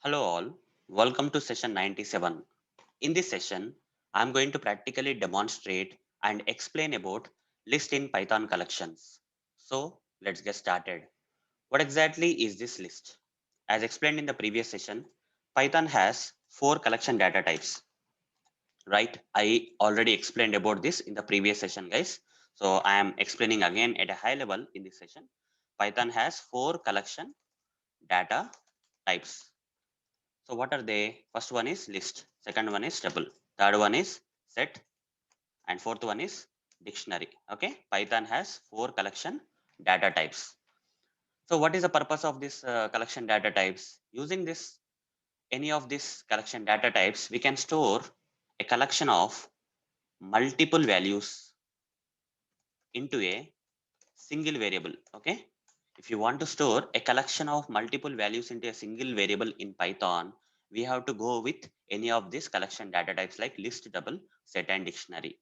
Hello all, welcome to session 97. In this session, I'm going to practically demonstrate and explain about list in Python collections. So let's get started. What exactly is this list? As explained in the previous session, Python has four collection data types, right? I already explained about this in the previous session, guys. So I am explaining again at a high level in this session. Python has four collection data types. So what are they? First one is list, second one is tuple, third one is set, and fourth one is dictionary. Okay, Python has four collection data types. So what is the purpose of this collection data types? Using this any of these collection data types, we can store a collection of multiple values into a single variable. Okay, if you want to store a collection of multiple values into a single variable in Python, we have to go with any of these collection data types like list, tuple, set, and dictionary.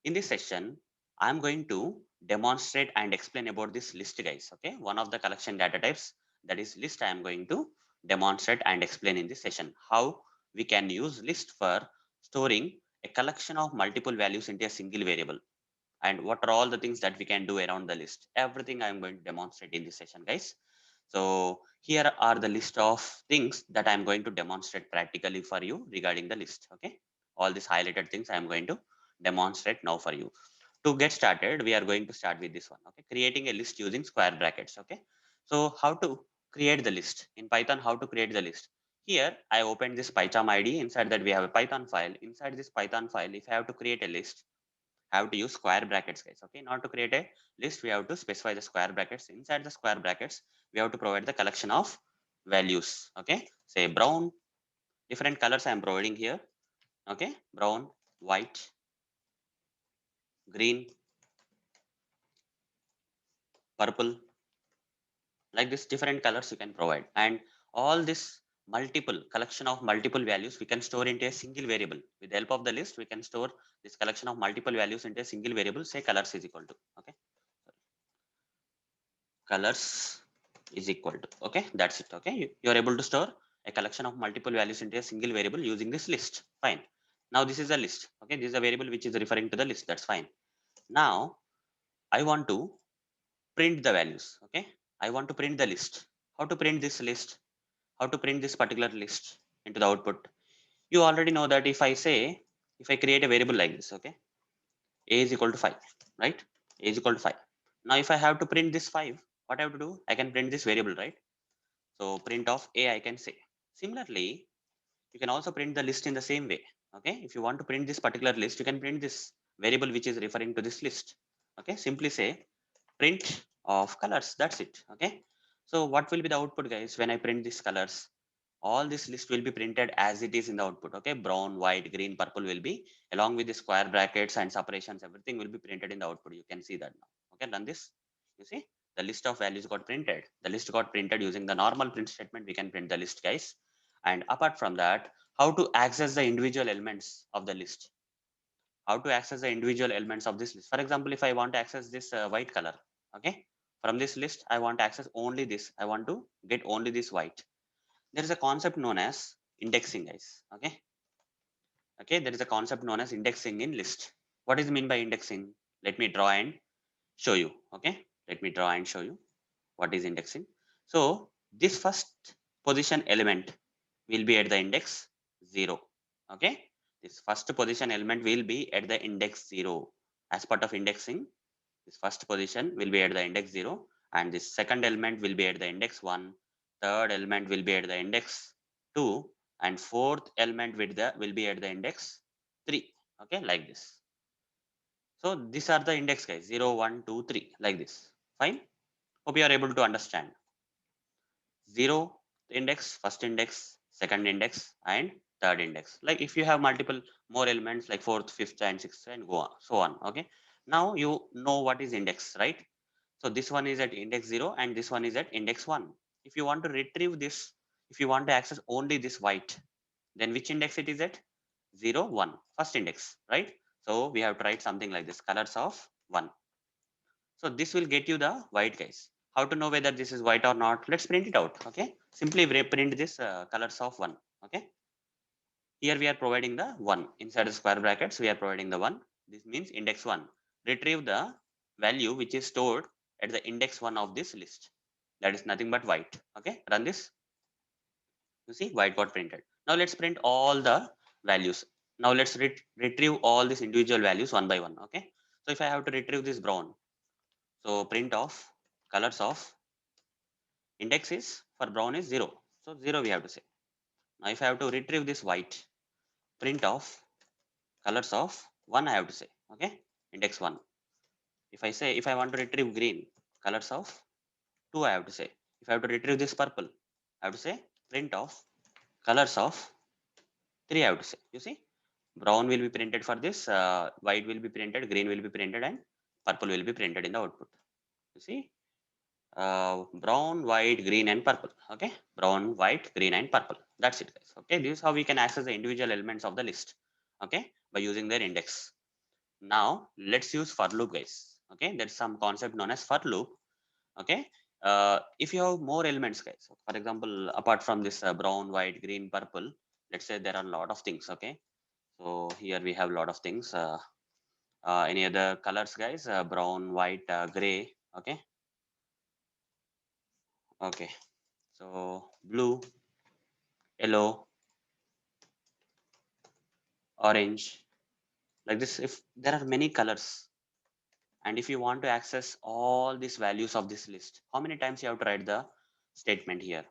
In this session, I'm going to demonstrate and explain about this list, guys. Okay, one of the collection data types, that is list, I am going to demonstrate and explain in this session how we can use list for storing a collection of multiple values into a single variable, and what are all the things that we can do around the list. Everything I'm going to demonstrate in this session, guys. So here are the list of things that I'm going to demonstrate practically for you regarding the list. Okay, all these highlighted things I'm going to demonstrate now for you. To get started, we are going to start with this one. Okay, creating a list using square brackets. Okay, so how to create the list in Python? How to create the list? Here I opened this PyCharm ID. Inside that we have a Python file. Inside this Python file, if I have to create a list, have to use square brackets, guys. Okay, not to create a list, we have to specify the square brackets. Inside the square brackets, we have to provide the collection of values. Okay, say brown, different colors I am providing here. Okay, brown, white, green, purple, like this different colors you can provide. And all this multiple collection of multiple values we can store into a single variable. With the help of the list, we can store this collection of multiple values into a single variable. Say colors is equal to, okay, colors is equal to, okay, that's it. Okay, you are able to store a collection of multiple values into a single variable using this list. Fine. Now this is a list. Okay, this is a variable which is referring to the list. That's fine. Now I want to print the values. Okay, I want to print the list. How to print this list? How to print this particular list into the output? You already know that if I say, if I create a variable like this, okay, a is equal to 5, right? A is equal to 5. Now if I have to print this 5, what I have to do? I can print this variable, right? So print of a, I can say. Similarly, you can also print the list in the same way. Okay, if you want to print this particular list, you can print this variable which is referring to this list. Okay, simply say print of colors. That's it. Okay, so what will be the output, guys? When I print these colors, all this list will be printed as it is in the output. Okay, brown, white, green, purple will be along with the square brackets and separations, everything will be printed in the output. You can see that now. Okay, run this. You see the list of values got printed. The list got printed using the normal print statement. We can print the list, guys. And apart from that, how to access the individual elements of the list? How to access the individual elements of this list? For example, if I want to access this white color, okay, from this list I want to access only this. I want to get only this white. There is a concept known as indexing, guys. Okay, okay, there is a concept known as indexing in list. What is mean by indexing? Let me draw and show you. Okay, let me draw and show you what is indexing. So this first position element will be at the index 0. Okay, this first position element will be at the index 0. As part of indexing, this first position will be at the index 0, and this second element will be at the index 1, third element will be at the index 2, and fourth element will be at the index 3. Okay, like this. So these are the index, guys. 0, 1, 2, 3, like this. Fine. Hope you are able to understand. 0 index, first index, second index, and third index. Like if you have multiple more elements like fourth, fifth, and sixth, and go on, so on. Okay, now you know what is index, right? So this one is at index 0 and this one is at index 1. If you want to retrieve this, if you want to access only this white, then which index it is at? 0, 1, first index, right? So we have to write something like this, colors of 1. So this will get you the white, guys. How to know whether this is white or not? Let's print it out. Okay, simply print this colors of 1. Okay, here we are providing the 1 inside the square brackets. We are providing the 1. This means index 1. Retrieve the value which is stored at the index 1 of this list. That is nothing but white. Okay, run this. You see, white got printed. Now let's print all the values. Now let's retrieve all these individual values one by one. Okay, so if I have to retrieve this brown, so print of colors of index is for brown is 0. So 0 we have to say. Now if I have to retrieve this white, print of colors of 1 I have to say. Okay, index 1. If I say, if I want to retrieve green, colors of 2 I have to say. If I have to retrieve this purple, I have to say print of colors of 3 I have to say. You see, brown will be printed for this, white will be printed, green will be printed, and purple will be printed in the output. You see, brown, white, green, and purple. Okay, brown, white, green, and purple. That's it, guys. Okay, this is how we can access the individual elements of the list. Okay, by using their index. Now let's use for loop, guys. Okay, there's some concept known as for loop. Okay, if you have more elements, guys, for example, apart from this brown, white, green, purple, let's say there are a lot of things. Okay, so here we have a lot of things. Any other colors, guys? Brown, white, gray. Okay, okay, so blue, yellow, orange, like this. If there are many colors, and if you want to access all these values of this list, how many times you have to write the statement here?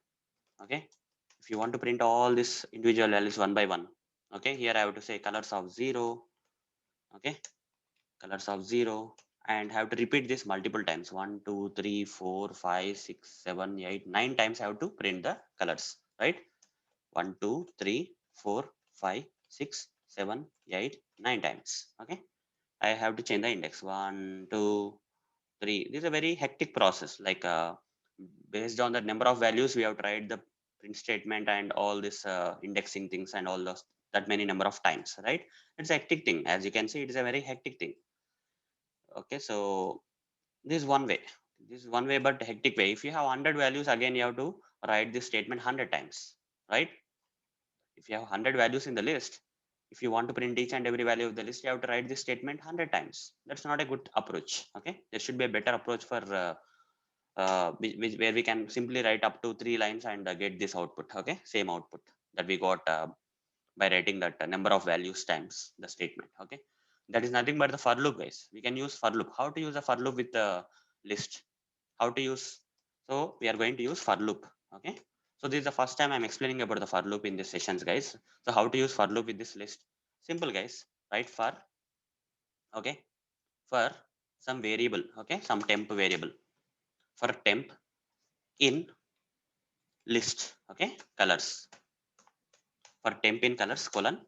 Okay, if you want to print all these individual values one by one, okay, here I have to say colors of 0. Okay, colors of 0, and have to repeat this multiple times. 1 2 3 4 5 6 7 8 9 times I have to print the colors, right? 1 2 3 4 5 6 7 8 9 times. Okay, I have to change the index. 1 2 3. This is a very hectic process. Like based on the number of values, we have tried the print statement and all this indexing things and all those, that many number of times, right? It's a hectic thing. As you can see, it is a very hectic thing. Okay, so this is one way. This is one way, but hectic way. If you have 100 values, again you have to write this statement 100 times, right? If you have 100 values in the list, if you want to print each and every value of the list, you have to write this statement 100 times. That's not a good approach. Okay, there should be a better approach for where we can simply write up to 3 lines and get this output. Okay, same output that we got by writing that number of values times the statement. Okay, that is nothing but the for loop, guys. We can use for loop. How to use a for loop with the list? How to use? So we are going to use for loop. Okay, so this is the first time I'm explaining about the for loop in this sessions, guys. So how to use for loop with this list? Simple, guys. Write for, okay, for some variable. Okay, some temp variable. For temp in list. Okay, colors. For temp in colors colon,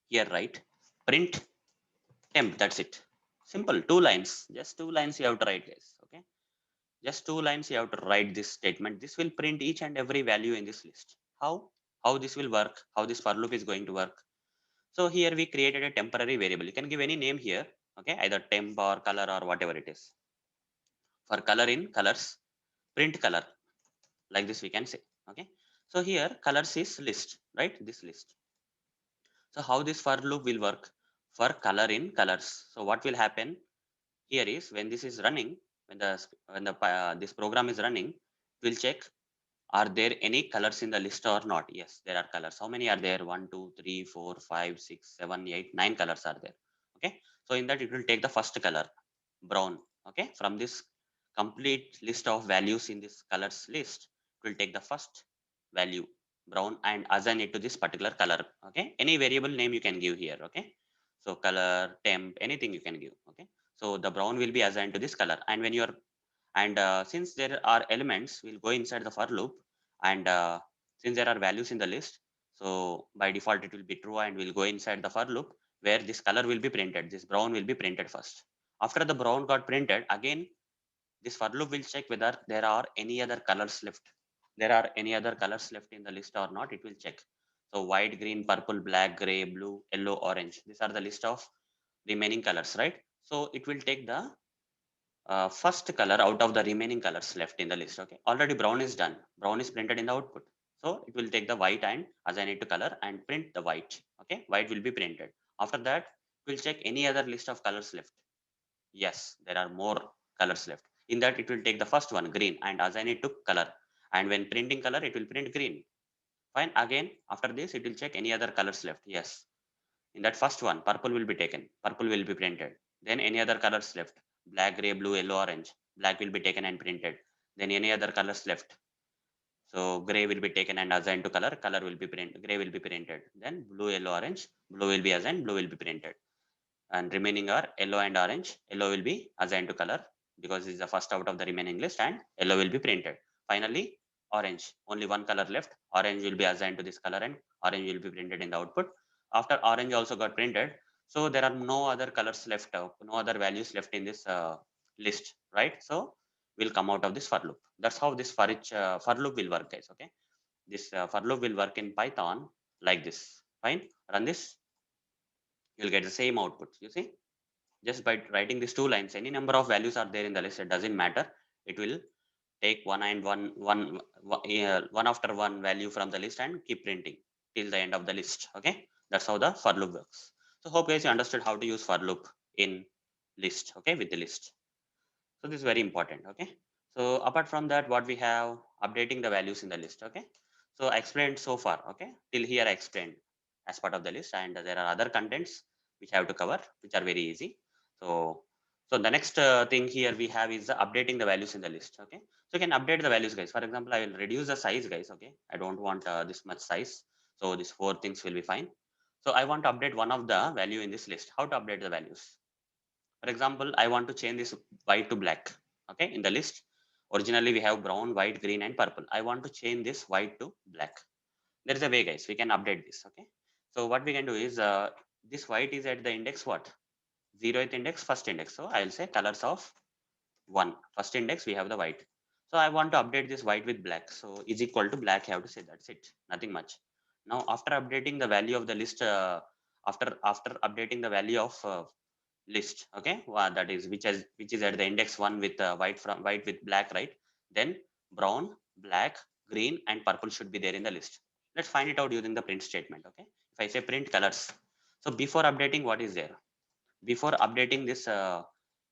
here write print temp. That's it. Simple. 2 lines. Just 2 lines you have to write, guys. Okay, just 2 lines you have to write this statement. This will print each and every value in this list. How this will work? How this for loop is going to work? So here we created a temporary variable. You can give any name here. Okay, either temp or color or whatever it is. For color in colors, print color, like this we can say. Okay, so here colors is list, right? This list. So how this for loop will work? For color in colors. So what will happen here is when this is running, when the this program is running, we'll check, are there any colors in the list or not? Yes, there are colors. How many are there? 1 2 3 4 5 6 7 8 9 colors are there. Okay, so in that it will take the first color, brown. Okay, from this complete list of values in this colors list, it will take the first value, brown, and assign it to this particular color. Okay, any variable name you can give here. Okay, so color, temp, anything you can give. Okay, so the brown will be assigned to this color, and when you are, and since there are elements, we'll go inside the for loop, and since there are values in the list, so by default it will be true, and we'll go inside the for loop where this color will be printed. This brown will be printed first. After the brown got printed, again this for loop will check whether there are any other colors left. There are any other colors left in the list or not, it will check. So white, green, purple, black, gray, blue, yellow, orange. These are the list of remaining colors, right? So it will take the first color out of the remaining colors left in the list. Okay, already brown is done. Brown is printed in the output. So it will take the white and assign it to color and print the white. Okay, white will be printed. After that, we'll check any other list of colors left. Yes, there are more colors left. In that, it will take the first one, green, and assign it to color. And when printing color, it will print green. Fine. Again, after this, it will check any other colors left. Yes. In that first one, purple will be taken. Purple will be printed. Then any other colors left. Black, gray, blue, yellow, orange. Black will be taken and printed. Then any other colors left. So gray will be taken and assigned to color. Color will be printed. Gray will be printed. Then blue, yellow, orange. Blue will be assigned. Blue will be printed. And remaining are yellow and orange. Yellow will be assigned to color because it's the first out of the remaining list, and yellow will be printed. Finally, orange. Only one color left. Orange will be assigned to this color and orange will be printed in the output. After orange also got printed, so there are no other colors left, no other values left in this list, right? So we'll come out of this for loop. That's how this for loop will work, guys. Okay, this for loop will work in Python like this. Fine, run this. You'll get the same output. You see, just by writing these two lines, any number of values are there in the list. It doesn't matter. It will take one after one value from the list and keep printing till the end of the list. Okay, that's how the for loop works. So hope guys you understood how to use for loop in list. Okay, with the list. So this is very important. Okay, so apart from that, what we have, updating the values in the list. Okay, so I explained so far. Okay, till here I explained as part of the list, and there are other contents which I have to cover, which are very easy. So the next thing here we have is updating the values in the list. Okay, so you can update the values, guys. For example, I will reduce the size, guys. Okay, I don't want this much size, so these four things will be fine. So I want to update one of the value in this list. How to update the values? For example, I want to change this white to black. Okay, in the list, originally we have brown, white, green, and purple. I want to change this white to black. There is a way, guys. We can update this. Okay, so what we can do is this white is at the index what? 0th index, first index. So I will say colors of 1. First index we have the white. So I want to update this white with black. So is equal to black. I have to say that's it. Nothing much. Now after updating the value of the list, after updating the value of list, okay, that is which is at the index 1 with white with black, right? Then brown, black, green, and purple should be there in the list. Let's find it out using the print statement. Okay, if I say print colors, so before updating, what is there? Before updating this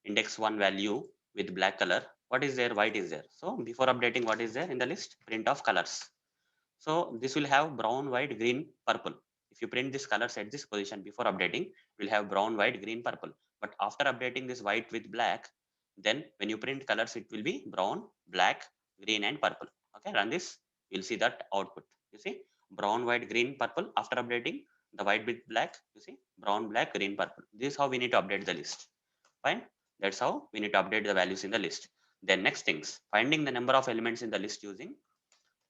index 1 value with black color, what is there? White is there. So before updating, what is there in the list? Print of colors. So this will have brown, white, green, purple. If you print this colors at this position before updating, we'll have brown, white, green, purple. But after updating this white with black, then when you print colors, it will be brown, black, green, and purple. Okay, run this. You'll see that output. You see, brown, white, green, purple. After updating the white with black, you see, brown, black, green, purple. This is how we need to update the list. Fine. That's how we need to update the values in the list. Then next things, finding the number of elements in the list using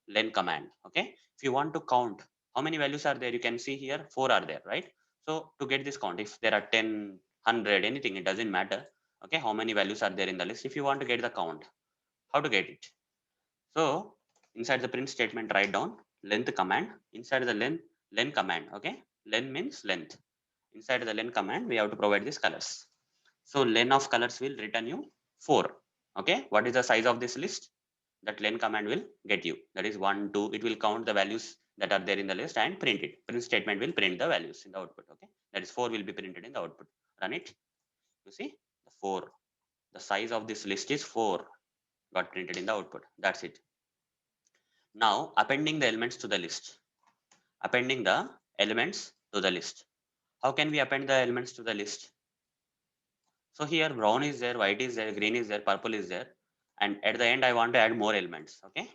len command. Okay, if you want to count how many values are there, you can see here 4 are there, right? So to get this count, if there are 10, 100, anything, it doesn't matter. Okay, how many values are there in the list? If you want to get the count, how to get it? So inside the print statement, write down length command. Inside the len command, okay, len means length. Inside the len command, we have to provide these colors. So len of colors will return you 4. Okay, what is the size of this list? That len command will get you. That is 1, 2. It will count the values that are there in the list and print it. Print statement will print the values in the output. Okay, that is 4 will be printed in the output. Run it. You see the 4. The size of this list is 4. Got printed in the output. That's it. Now appending the elements to the list. Appending the elements to the list. How can we append the elements to the list? So here brown is there, white is there, green is there, purple is there. And at the end, I want to add more elements. Okay.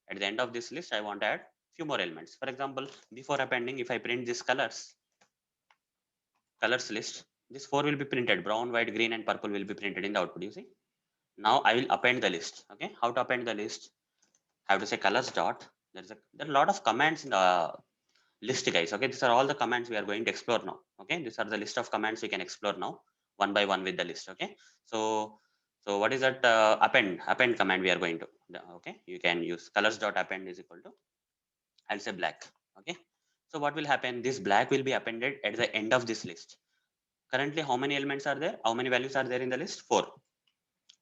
At the end of this list, I want to add few more elements. For example, before appending, if I print this colors list, this 4 will be printed. Brown, white, green, and purple will be printed in the output. You see. Now I will append the list. Okay. How to append the list? I have to say colors dot. There are a lot of commands in the list, guys. Okay. These are all the commands we are going to explore now. Okay. These are the list of commands we can explore now one by one with the list. Okay. So what is that append command we are going to? Okay, you can use colors dot append is equal to, I'll say black. Okay, so what will happen? This black will be appended at the end of this list. Currently, how many elements are there? How many values are there in the list? 4.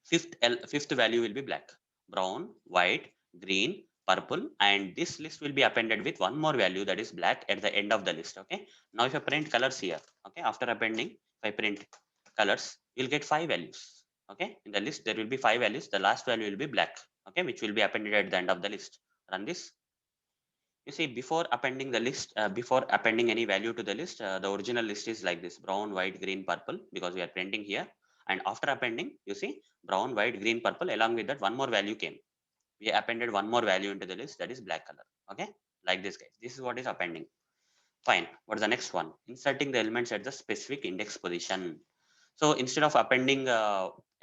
fifth value will be black, brown, white, green, purple, and this list will be appended with one more value, that is black, at the end of the list. Okay, now if I print colors here, okay, after appending, if I print colors, you'll get 5 values. Okay, in the list there will be 5 values, the last value will be black, okay, which will be appended at the end of the list. Run this. You see, before appending the list, before appending any value to the list, the original list is like this: brown, white, green, purple, because we are printing here. And after appending, you see, brown, white, green, purple, along with that, one more value came. We appended one more value into the list, that is black color. Okay, like this, guys. This is what is appending. Fine. What is the next one? Inserting the elements at the specific index position. So instead of appending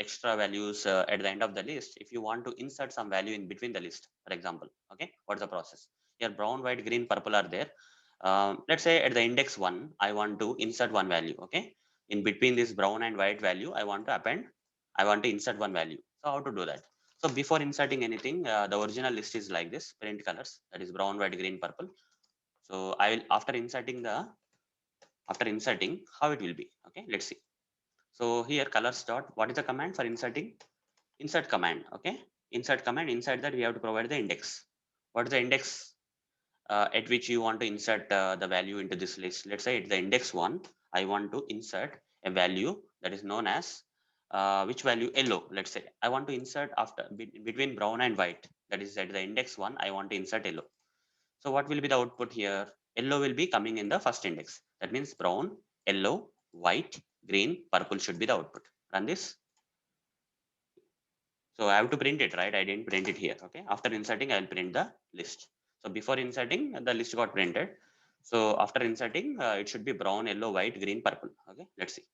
extra values at the end of the list, if you want to insert some value in between the list, for example, okay, what's the process? Here, brown, white, green, purple are there. Let's say at the index 1, I want to insert one value. Okay, in between this brown and white value, I want to insert one value. So how to do that? So before inserting anything, the original list is like this: print colors, that is brown, white, green, purple. So I will, after inserting, how it will be. Okay, let's see. So here colors dot, what is the command for inserting? Insert command. Okay, insert command. Inside that we have to provide the index. What is the index at which you want to insert the value into this list? Let's say at the index 1, I want to insert a value that is known as which value? Yellow. Let's say I want to insert between brown and white. That is at the index 1, I want to insert yellow. So what will be the output here? Yellow will be coming in the first index. That means brown, yellow, white, green, purple should be the output. Run this. So I have to print it, right? I didn't print it here. Okay. After inserting, I will print the list. So before inserting, the list got printed. So after inserting, it should be brown, yellow, white, green, purple. Okay. Let's see.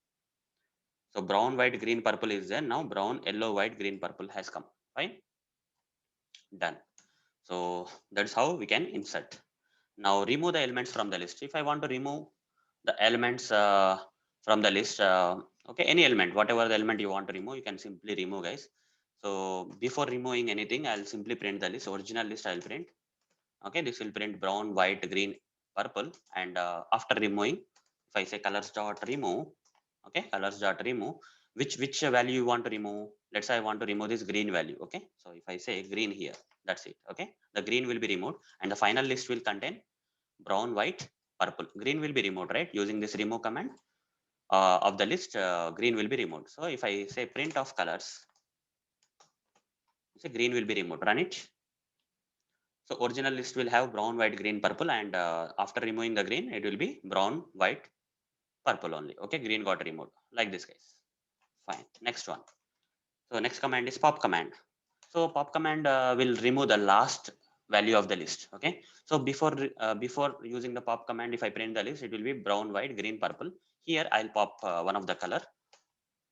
So brown, white, green, purple is there. Now brown, yellow, white, green, purple has come. Fine. Done. So that's how we can insert. Now remove the elements from the list. If I want to remove the elements from the list, okay, any element, whatever the element you want to remove, you can simply remove, guys. So before removing anything, I'll simply print the list. Original list I'll print. Okay, this will print brown, white, green, purple. And after removing, if I say colors dot remove, okay, colors dot remove, which value you want to remove? Let's say I want to remove this green value. Okay, so if I say green here, that's it. Okay, the green will be removed, and the final list will contain brown, white, purple. Green will be removed, right? Using this remove command of the list, green will be removed. So if I say print of colors, say green will be removed. Run it. So original list will have brown, white, green, purple, and after removing the green, it will be brown, white, purple only. Okay, green got removed like this, guys. Fine. Next one. So next command is pop command. So pop command will remove the last value of the list. Okay. So before using the pop command, if I print the list, it will be brown, white, green, purple. Here I'll pop one of the color.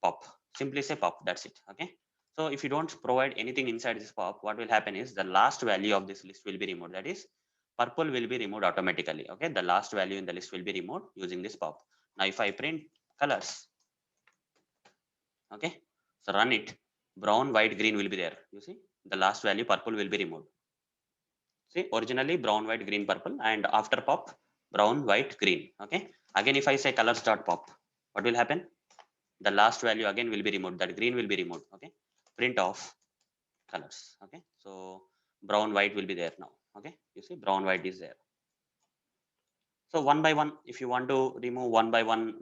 Pop. Simply say pop. That's it. Okay. So if you don't provide anything inside this pop, what will happen is the last value of this list will be removed. That is, purple will be removed automatically. Okay. The last value in the list will be removed using this pop. Now if I print colors, okay, so run it. Brown, white, green will be there. You see, the last value purple will be removed. See, originally brown, white, green, purple, and after pop, brown, white, green. Okay. Again, if I say colors dot pop, what will happen? The last value again will be removed. That green will be removed. Okay. Print of colors. Okay. So brown, white will be there now. Okay. You see, brown, white is there. So one by one, if you want to remove one by one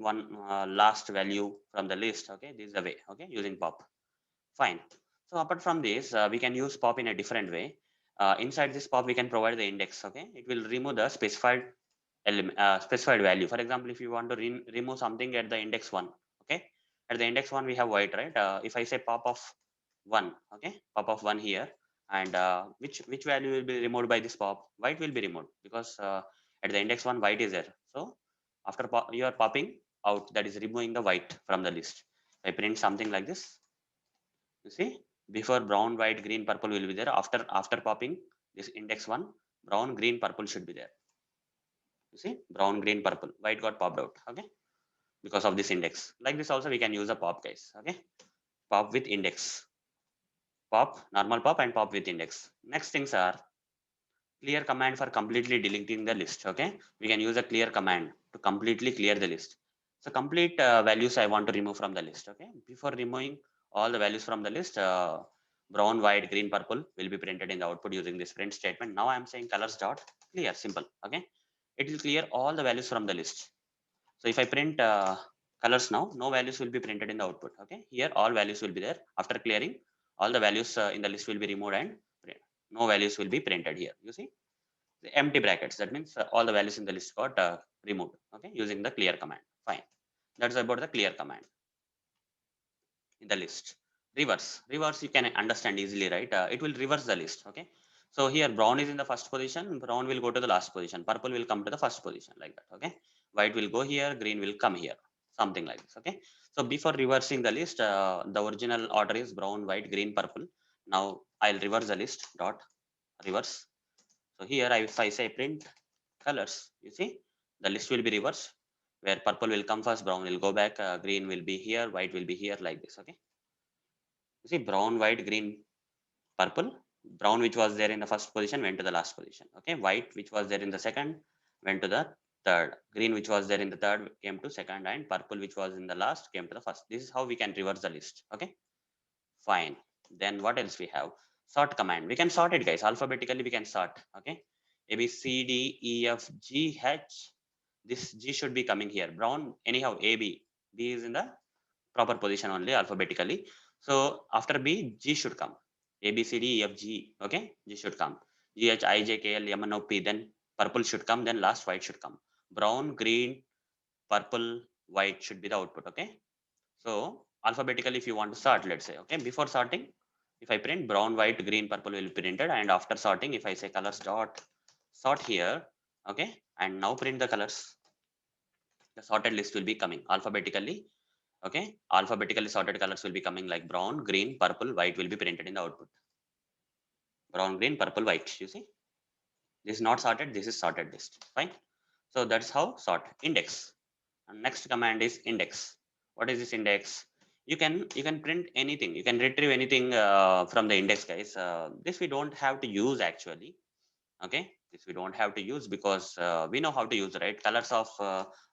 last value from the list, okay, this is the way. Okay, using pop. Fine. So apart from this, we can use pop in a different way. Inside this pop, we can provide the index. Okay, it will remove the specified element, specified value. For example, if you want to remove something at the index 1, okay, at the index 1 we have white, right? If I say pop of 1, okay, pop of 1 here, and which value will be removed by this pop? White will be removed because at the index 1 white is there. So after you are popping out, that is removing the white from the list. I print something like this. You see, before brown, white, green, purple will be there. After popping this index 1, brown, green, purple should be there. You see, brown, green, purple, white got popped out. Okay, because of this index. Like this also we can use a pop, guys. Okay, pop with index, pop, normal pop, and pop with index. Next things are clear command for completely deleting the list. Okay, we can use a clear command to completely clear the list. So complete values I want to remove from the list. Okay, before removing all the values from the list, brown, white, green, purple will be printed in the output using this print statement. Now I'm saying colors dot clear, simple. Okay, it will clear all the values from the list. So if I print colors now, no values will be printed in the output. Okay, here all values will be there. After clearing, all the values in the list will be removed and no values will be printed here. You see the empty brackets. That means all the values in the list got removed. Okay, using the clear command. Fine. That's about the clear command in the list. Reverse you can understand easily, right? It will reverse the list. Okay, so here brown is in the first position, brown will go to the last position, purple will come to the first position, like that. Okay, white will go here, green will come here, something like this. Okay, so before reversing the list, the original order is brown, white, green, purple. Now I'll reverse the list dot reverse. So here if I say print colors, you see the list will be reversed, where purple will come first, brown will go back, green will be here, white will be here, like this. Okay, you see brown, white, green, purple. Brown which was there in the first position went to the last position. Okay, white which was there in the second went to the third. Green which was there in the third came to second, and purple which was in the last came to the first. This is how we can reverse the list. Okay, fine. Then what else we have? Sort command. We can sort it, guys. Alphabetically we can sort. Okay, A B C D E F G H. This G should be coming here. Brown anyhow A B. B is in the proper position only alphabetically. So after B, G should come. A, B, C, D, E, F, G. Okay, G should come. G, H, I, J, K, L, M, N, O, P. Then purple should come. Then last white should come. Brown, green, purple, white should be the output. Okay. So alphabetically, if you want to sort, let's say, okay, before sorting, if I print brown, white, green, purple will be printed, and after sorting, if I say colors dot sort here, okay, and now print the colors, the sorted list will be coming alphabetically. Okay, alphabetically sorted colors will be coming like brown, green, purple, white will be printed in the output. Brown, green, purple, white. You see, this is not sorted. This is sorted list. Fine. So that's how sort index. And next command is index. What is this index? You can print anything. You can retrieve anything from the index, guys. This we don't have to use actually. Okay, this we don't have to use because we know how to use, right? Colors of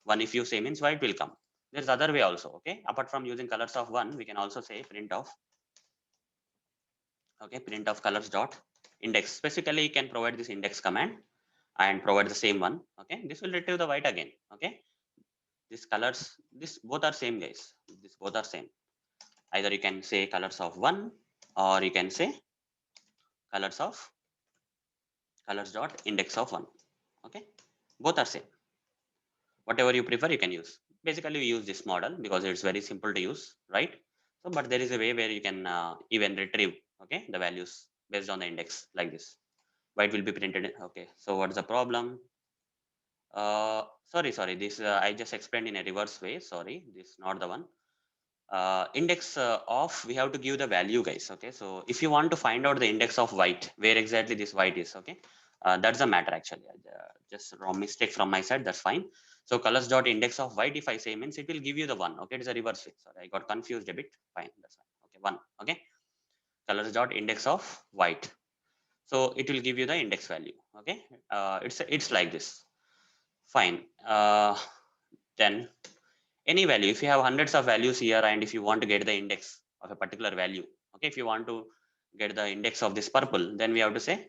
one, if you say means white will come. There's other way also. Okay, apart from using colors of one, we can also say print of, okay, print of colors dot index. Specifically you can provide this index command and provide the same one. Okay, this will retrieve the white again. Okay, this colors, this both are same, guys. This both are same. Either you can say colors of one, or you can say colors of colors dot index of one. Okay, both are same. Whatever you prefer you can use. Basically we use this model because it's very simple to use, right? So but there is a way where you can even retrieve, okay, the values based on the index like this. White will be printed in, okay, so what's the problem? Sorry, this I just explained in a reverse way. Sorry, this is not the one. Index of, we have to give the value, guys. Okay, so if you want to find out the index of white, where exactly this white is, okay, that's the matter actually. Just wrong mistake from my side, that's fine. So colors dot index of white, if I say means it will give you the one. Okay, it's a reverse way. Sorry, I got confused a bit. Fine, that's fine. Okay, one. Okay, colors dot index of white. So it will give you the index value. Okay, it's like this. Fine. Then any value, if you have hundreds of values here, and if you want to get the index of a particular value, okay, if you want to get the index of this purple, then we have to say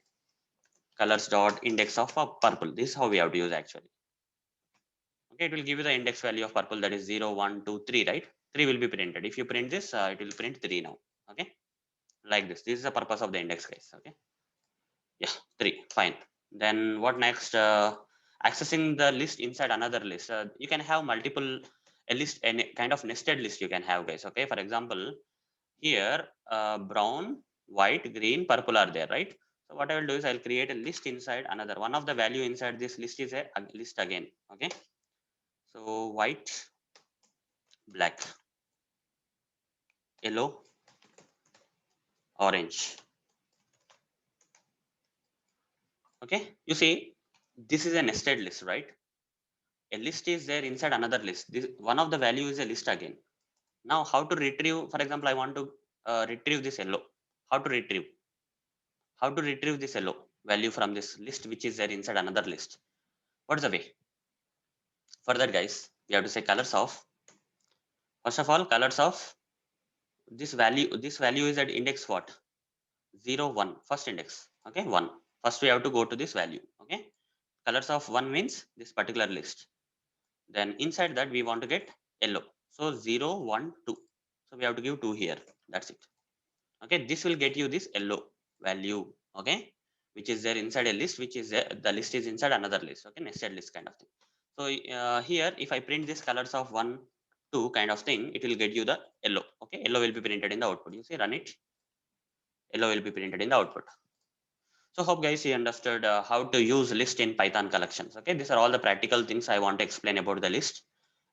colors dot index of purple. This is how we have to use actually. Okay, it will give you the index value of purple, that is 0, 1, 2, 3, right? 3 will be printed. If you print this, it will print 3 now. Okay, like this. This is the purpose of the index, guys. Okay, yeah, 3. Fine. Then what next? Accessing the list inside another list. You can have multiple, a list, any kind of nested list you can have, guys. Okay, for example, here brown, white, green, purple are there, right? So what I will do is I'll create a list inside another one. Of the value inside this list is a list again. Okay, so white, black, yellow, orange. Okay, you see this is a nested list, right? A list is there inside another list. This one of the value is a list again. Now how to retrieve, for example, I want to retrieve this yellow. How to retrieve? How to retrieve this yellow value from this list which is there inside another list? What's the way? For that, guys, we have to say colors of, first of all, colors of this value is at index what? 0, 1, first index. Okay, 1. First we have to go to this value. Okay, colors of 1 means this particular list. Then inside that we want to get yellow. So 0, 1, 2. So we have to give 2 here. That's it. Okay, this will get you this yellow value. Okay, which is there inside a list, which is there, the list is inside another list. Okay, nested list kind of thing. So here, if I print this colors of 1, 2 kind of thing, it will get you the yellow. Okay, yellow will be printed in the output. You see, run it. Yellow will be printed in the output. So hope guys you understood how to use list in Python collections. Okay, these are all the practical things I want to explain about the list.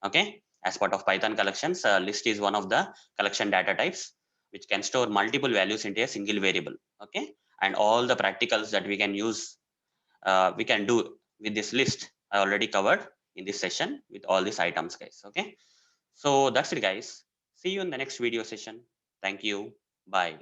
Okay, as part of Python collections, list is one of the collection data types which can store multiple values into a single variable. Okay, and all the practicals that we can use, we can do with this list, I already covered in this session with all these items, guys. Okay, so that's it, guys. See you in the next video session. Thank you. Bye.